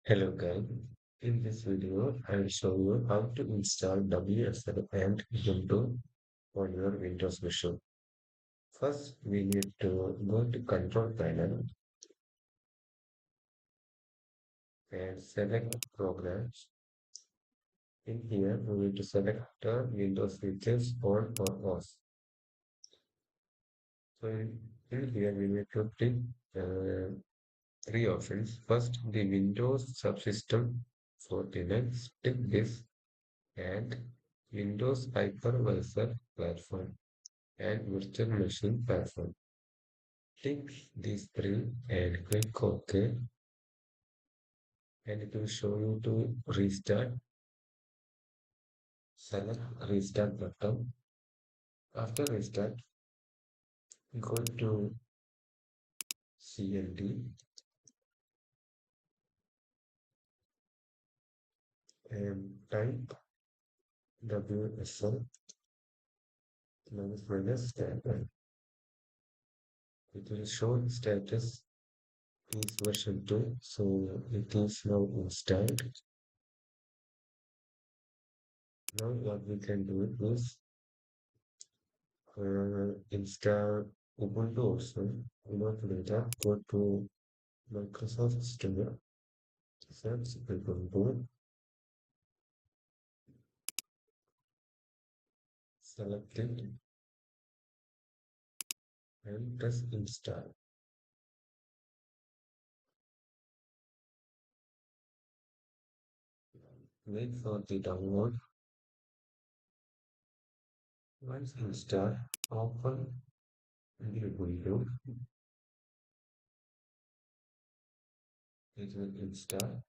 Hello guys, in this video I will show you how to install WSL and Ubuntu on your Windows machine. First, we need to go to Control Panel and select Programs. In here, we need to select Windows features on or off. So in here, we need to click uh, three options. First, the Windows Subsystem for Linux. Tick this and Windows Hypervisor platform and virtual machine platform. Tick these three and click OK, and it will show you to restart. Select restart button. After restart, go to CLD and type WSL minus status. It will show status is version 2, so it is now installed. Now what we can do is install Ubuntu also. You know, to do that, go to Microsoft Studio, search Ubuntu, select it, and press install. Wait for the download. Once installed, open the Ubuntu. It will install.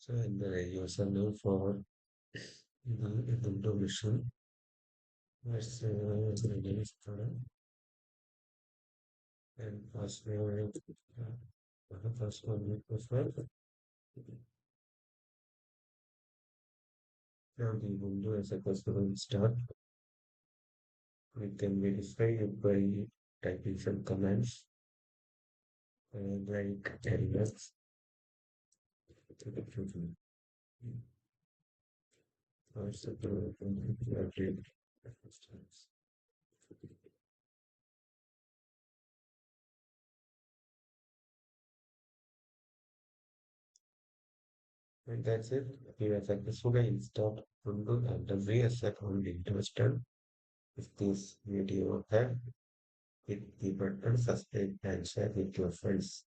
So, in the username for the Ubuntu machine, let's release product and password. Password we prefer. Now the Ubuntu is supposed to install. We can verify it by typing some commands like ls to the future. First, the update. And that's it. We have successfully installed Ubuntu and the WSL on Windows 10. If this video helped, hit the button, subscribe, and share with your friends.